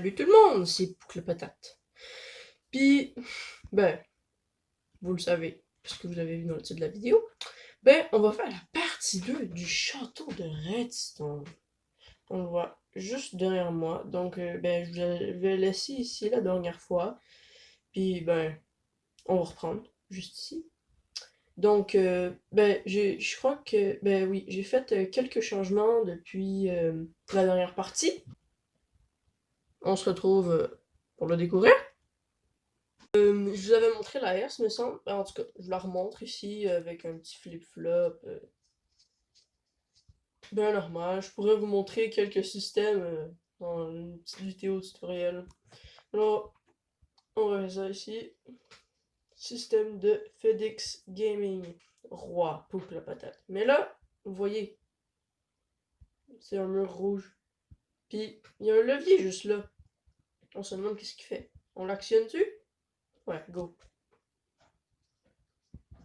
Salut tout le monde, c'est Poucle Patate. Puis, ben, vous le savez, puisque vous avez vu dans le titre de la vidéo, ben, on va faire la partie 2 du château de Redstone. On le voit juste derrière moi, donc, ben, je vous vais laisser ici la dernière fois, puis, ben, on va reprendre, juste ici. Donc, ben, je crois que, ben oui, j'ai fait quelques changements depuis la dernière partie. On se retrouve pour le découvrir. Je vous avais montré la S, me semble. En tout cas, je la remontre ici avec un petit flip-flop. Ben normal. Je pourrais vous montrer quelques systèmes dans une petite vidéo tutoriel. Alors, on va faire ça ici. Système de FedEx Gaming. Roi, pour la patate. Mais là, vous voyez, c'est un mur rouge. Puis, il y a un levier juste là. On se demande qu'est-ce qu'il fait. On l'actionne dessus? Ouais, go.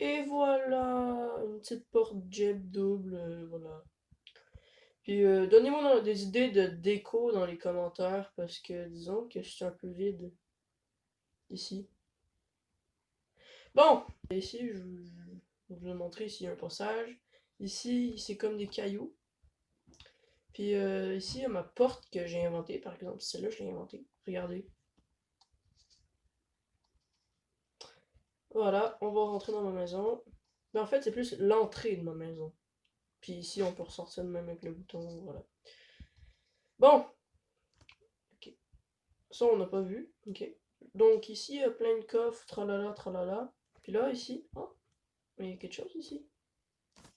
Et voilà, une petite porte jet double, voilà. Puis donnez-moi des idées de déco dans les commentaires parce que disons que c'est un peu vide ici. Bon, ici je vais vous montrer ici un passage. Ici c'est comme des cailloux. Puis ici il y a ma porte que j'ai inventée par exemple. Celle-là je l'ai inventée. Regardez. Voilà, on va rentrer dans ma maison. Mais en fait c'est plus l'entrée de ma maison. Puis ici on peut ressortir de même avec le bouton, voilà. Bon, ok. Ça on n'a pas vu, ok. Donc ici il y a plein de coffres, tralala, tralala. Puis là ici, oh, mais il y a quelque chose ici.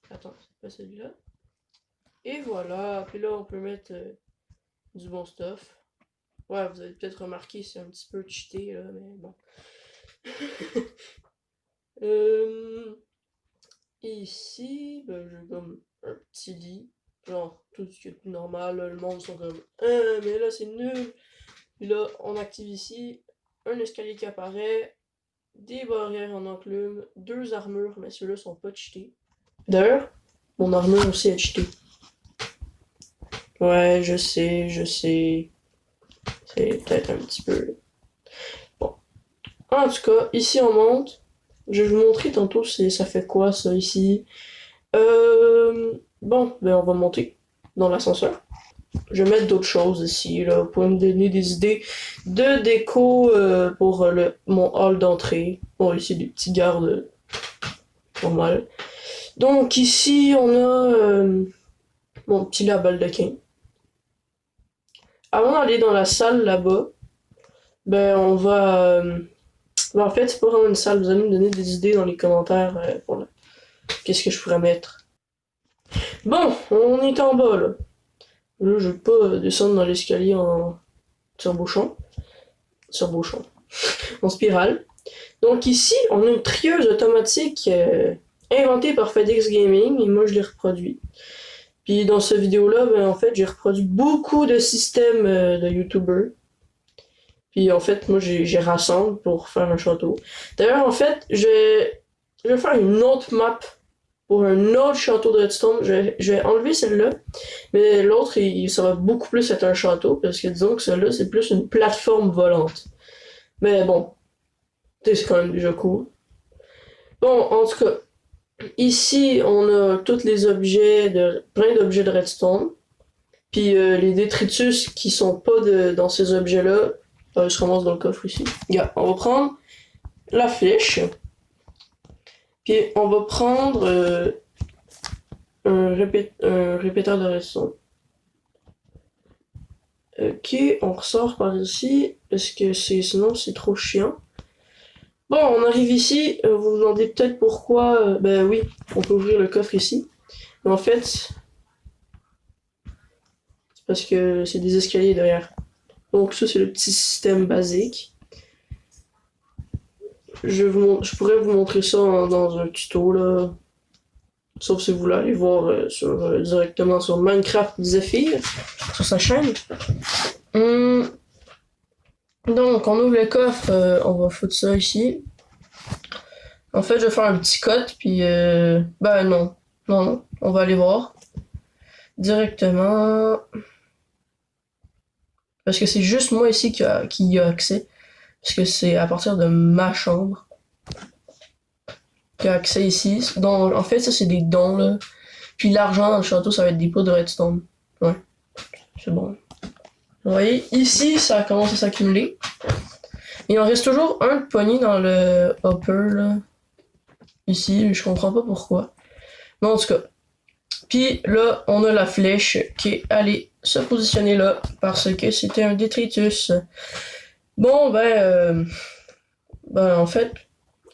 Attends, c'est pas celui-là. Et voilà, puis là on peut mettre du bon stuff. Ouais, vous avez peut-être remarqué, c'est un petit peu cheaté là, mais bon. Et ici, ben, j'ai comme un petit lit. Genre, tout ce qui est plus normal, là, le monde sont comme mais là c'est nul. Puis là, on active ici un escalier qui apparaît, des barrières en enclume, deux armures, mais ceux-là sont pas cheatés. D'ailleurs, mon armure aussi est cheatée. Ouais, je sais, je sais. C'est peut-être un petit peu... Bon. En tout cas, ici on monte. Je vais vous montrer tantôt ça fait quoi ça ici. Bon, ben on va monter dans l'ascenseur. Je vais mettre d'autres choses ici, là, pour me donner des idées de déco pour mon hall d'entrée. Bon, ici des petits gardes normal. Donc ici on a mon petit lit à baldaquin. Avant d'aller dans la salle là-bas, ben on va... ben, en fait, c'est pas vraiment une salle, vous allez me donner des idées dans les commentaires pour qu'est-ce que je pourrais mettre. Bon, on est en bas là. Là, je vais pas descendre dans l'escalier en tire-bouchon. Tire-bouchon. En spirale. Donc ici, on a une trieuse automatique inventée par FedEx Gaming et moi je l'ai reproduit. Puis dans cette vidéo-là, ben, en fait, j'ai reproduit beaucoup de systèmes de YouTubers. Puis en fait, moi j'ai rassemble pour faire un château. D'ailleurs, en fait, je vais faire une autre map pour un autre château de redstone. Je vais enlever celle-là, mais l'autre, ça va beaucoup plus être un château, parce que disons que celle-là, c'est plus une plateforme volante. Mais bon, c'est quand même déjà cool. Bon, en tout cas, ici, on a tous les objets, plein d'objets de redstone. Puis les détritus qui sont pas dans ces objets-là, se ramassent dans le coffre ici. Regarde, on va prendre la flèche. Puis on va prendre un répéteur de redstone. Ok, on ressort par ici, parce que sinon c'est trop chiant. Bon, on arrive ici, vous vous demandez peut-être pourquoi, ben oui, on peut ouvrir le coffre ici. Mais en fait, c'est parce que c'est des escaliers derrière. Donc ça c'est le petit système basique. Je pourrais vous montrer ça dans un tuto là. Sauf si vous voulez aller voir directement sur Minecraft Zephyr, sur sa chaîne. Donc on ouvre le coffre, on va foutre ça ici. En fait je vais faire un petit code, puis ben non, on va aller voir directement. Parce que c'est juste moi ici qui y a accès. Parce que c'est à partir de ma chambre qu'il y a accès ici. Donc, en fait, ça, c'est des dons, là. Puis l'argent dans le château, ça va être des pots de redstone. Ouais, c'est bon. Vous voyez, ici, ça commence à s'accumuler. Il en reste toujours un de pogné dans le hopper, là. Ici, je comprends pas pourquoi. Mais en tout cas. Puis là, on a la flèche qui est allée se positionner là parce que c'était un détritus. Bon, ben en fait,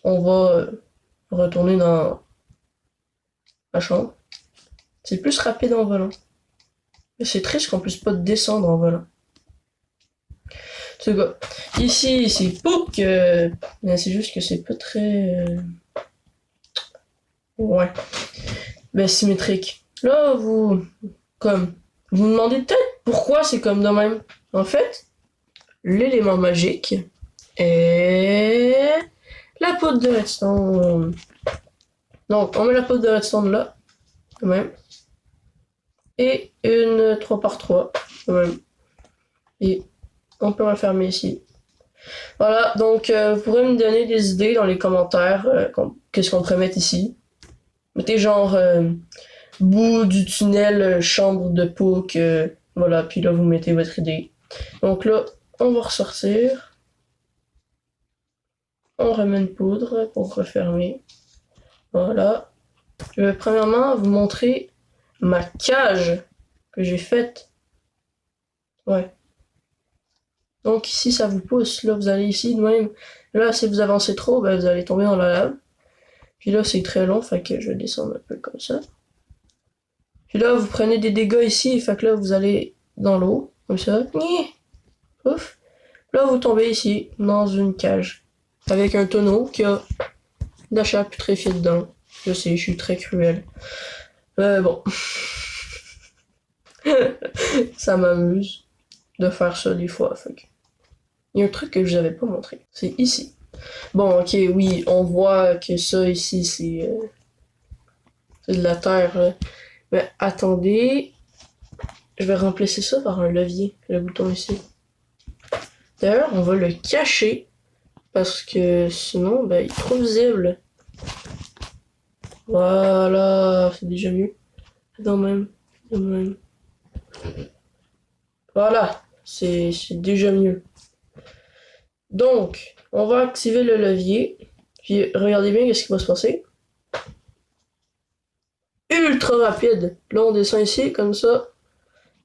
on va retourner dans la chambre. C'est plus rapide en volant. Mais c'est triste qu'on puisse pas descendre en volant. En tout cas, ici, c'est Pouk. Mais c'est juste que c'est pas très... Ouais. Ben, symétrique. Là, vous me demandez peut-être pourquoi c'est comme de même. En fait, l'élément magique est la poudre de redstone. Donc, on met la poudre de redstone là, quand même. Et une 3x3, quand même. Et on peut refermer ici. Voilà, donc vous pourrez me donner des idées dans les commentaires, qu'est-ce qu'on pourrait mettre ici. Mettez genre bout du tunnel, chambre de Pouk, voilà, puis là vous mettez votre idée. Donc là, on va ressortir. On remet une poudre pour refermer. Voilà. Je vais premièrement vous montrer ma cage que j'ai faite. Ouais. Donc ici ça vous pousse, là vous allez ici de même. Là si vous avancez trop, ben, vous allez tomber dans la lave. Puis là c'est très long, fait que je vais descendre un peu comme ça. Puis là vous prenez des dégâts ici, fait que là vous allez dans l'eau, comme ça. Ouf. Là vous tombez ici, dans une cage. Avec un tonneau qui a de la chair putréfiée dedans. Je sais, je suis très cruel. Bon. Ça m'amuse de faire ça des fois, fait que... Il y a un truc que je vous avais pas montré. C'est ici. Bon, ok, oui, on voit que ça ici, c'est de la terre. Mais attendez. Je vais remplacer ça par un levier, le bouton ici. D'ailleurs, on va le cacher. Parce que sinon, ben, il est trop visible. Voilà, c'est déjà mieux. Non, même. Voilà, c'est déjà mieux. Donc, on va activer le levier. Puis regardez bien qu'est-ce qui va se passer. Ultra rapide. Là, on descend ici, comme ça.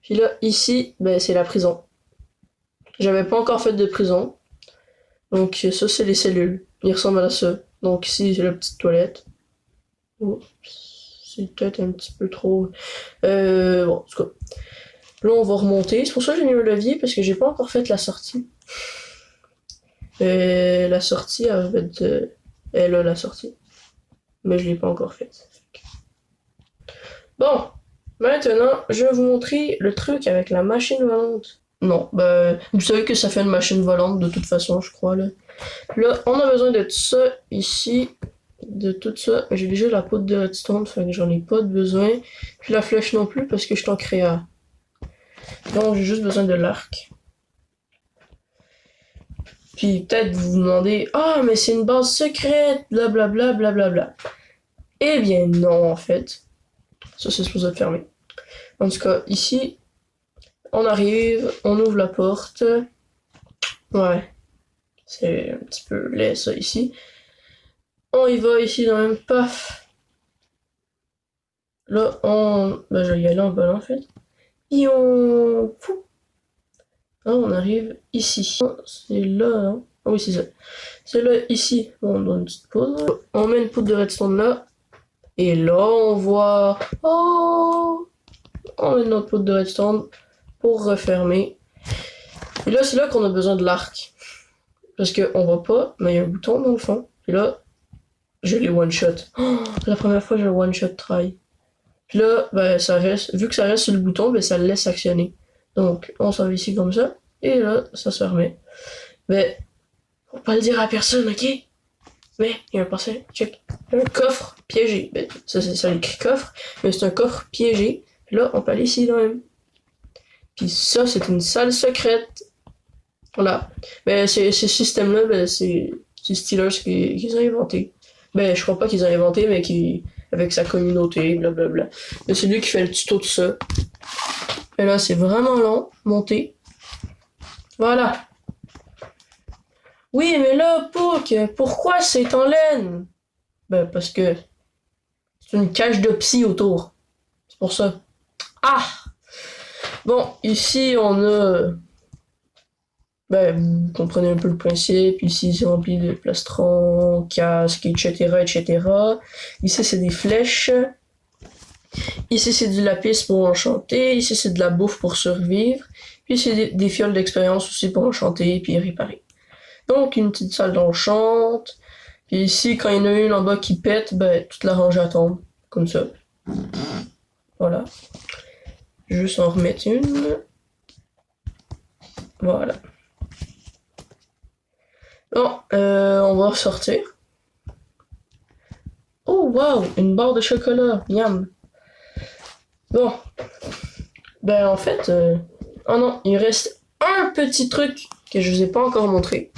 Puis là, ici, ben, c'est la prison. J'avais pas encore fait de prison. Donc, ça, c'est les cellules. Ils ressemblent à ça. Donc, ici, c'est la petite toilette. Oups, c'est peut-être un petit peu trop... bon, en tout cas. Là, on va remonter. C'est pour ça que j'ai mis le levier, parce que j'ai pas encore fait la sortie. La sortie, elle va être... Elle a la sortie. Mais je l'ai pas encore faite. Bon, maintenant, je vais vous montrer le truc avec la machine volante. Non, ben, vous savez que ça fait une machine volante de toute façon, je crois, là. Là, on a besoin de ça ici, de tout ça. J'ai déjà la poudre de redstone, fait que j'en ai pas de besoin. Puis la flèche non plus, parce que je t'en créa. Donc, j'ai juste besoin de l'arc. Puis peut-être vous vous demandez, ah, mais c'est une base secrète, blablabla, blablabla. Eh bien, non, en fait. Ça, c'est supposé être fermé. En tout cas, ici, on arrive, on ouvre la porte. Ouais. C'est un petit peu laid, ça, ici. On y va, ici, dans le même paf. Là, ben, je vais y aller en bas, en fait. Et on... Fou. Là, on arrive ici. C'est là, hein. Ah oui, c'est ça. C'est là, ici. On donne une petite poudre. On met une poudre de redstone là. Et là, on voit... Oh! On met notre poudre de redstone pour refermer. Et là, c'est là qu'on a besoin de l'arc. Parce qu'on voit pas, mais il y a un bouton dans le fond. Et là, je l'ai one-shot. Oh, la première fois, j'ai one-shot try. Puis là, ben, ça reste... Vu que ça reste sur le bouton, ben, ça le laisse actionner. Donc, on s'en va ici comme ça. Et là, ça se remet. Mais, faut pas le dire à personne, ok? Mais, il y a un passage, check. Un coffre piégé. Ben, ça écrit coffre, mais c'est un coffre piégé. Puis là, on peut aller ici, quand même. Puis ça, c'est une salle secrète. Voilà. Ben, ce système-là, ben, c'est Steelers qui les a inventé. Ben, je crois pas qu'ils ont inventé, mais qui, avec sa communauté, blablabla. Mais c'est lui qui fait le tuto de ça. Et là, c'est vraiment long, monter. Voilà. Oui, mais là, Pook, pourquoi c'est en laine? Ben, parce que c'est une cage de psy autour. C'est pour ça. Ah! Bon, ici, on a... Ben, vous comprenez un peu le principe. Ici, c'est rempli de plastrons, casques, etc., etc. Ici, c'est des flèches. Ici, c'est du lapis pour enchanter. Ici, c'est de la bouffe pour survivre. Puis, c'est des fioles d'expérience aussi pour enchanter et puis réparer. Donc, une petite salle d'enchante. Puis ici, quand il y en a une en bas qui pète, ben, toute la rangée tombe. Comme ça. Voilà. Juste en remettre une. Voilà. Bon, on va ressortir. Oh, wow! Une barre de chocolat. Miam. Bon. Ben, en fait... Oh non, il reste un petit truc que je vous ai pas encore montré.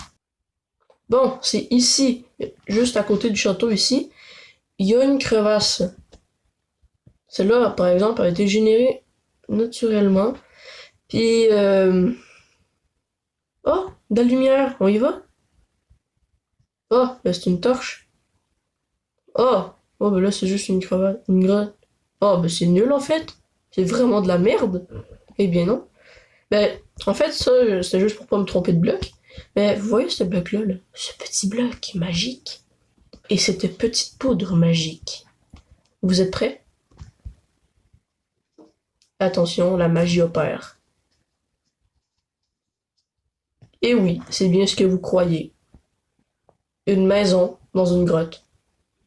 Bon, c'est ici, juste à côté du château ici, il y a une crevasse. Celle-là, par exemple, a été générée naturellement. Puis, oh, de la lumière, on y va? Oh, ben c'est une torche. Oh, oh, ben là c'est juste une crevasse, une grotte. Oh, ben c'est nul en fait. C'est vraiment de la merde. Eh bien non. Ben, en fait, ça, c'est juste pour pas me tromper de bloc. Mais vous voyez ce bloc-là, là? Ce petit bloc magique. Et cette petite poudre magique. Vous êtes prêts? Attention, la magie opère. Et oui, c'est bien ce que vous croyez. Une maison dans une grotte.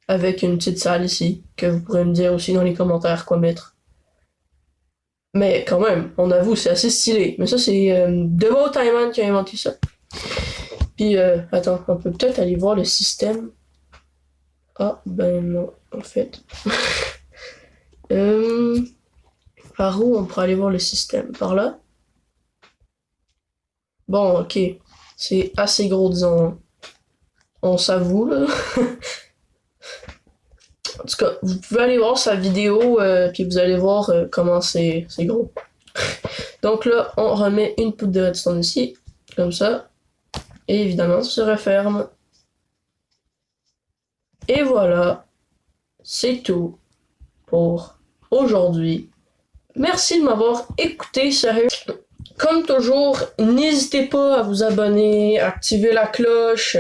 Avec une petite salle ici, que vous pourrez me dire aussi dans les commentaires quoi mettre. Mais quand même, on avoue, c'est assez stylé. Mais ça, c'est Devo Taiman qui a inventé ça. Puis, attends, on peut peut-être aller voir le système. Ah, ben non, en fait. Par où on pourrait aller voir le système? Par là? Bon, ok. C'est assez gros, disons. On s'avoue, là. En tout cas, vous pouvez aller voir sa vidéo, puis vous allez voir comment c'est gros. Donc là, on remet une poudre de redstone ici, comme ça. Et évidemment, ça se referme. Et voilà, c'est tout pour aujourd'hui. Merci de m'avoir écouté, sérieux. Comme toujours, n'hésitez pas à vous abonner, activer la cloche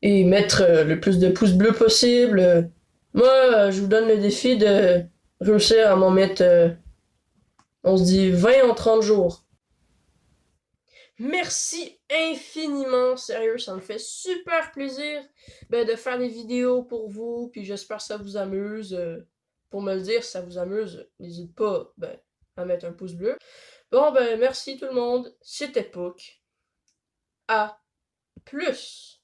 et mettre le plus de pouces bleus possible. Moi, je vous donne le défi de réussir à m'en mettre, on se dit 20 en 30 jours. Merci infiniment, sérieux, ça me fait super plaisir de faire des vidéos pour vous, puis j'espère que ça vous amuse. Pour me le dire, si ça vous amuse, n'hésite pas à mettre un pouce bleu. Bon, merci tout le monde, c'était Pook. À plus!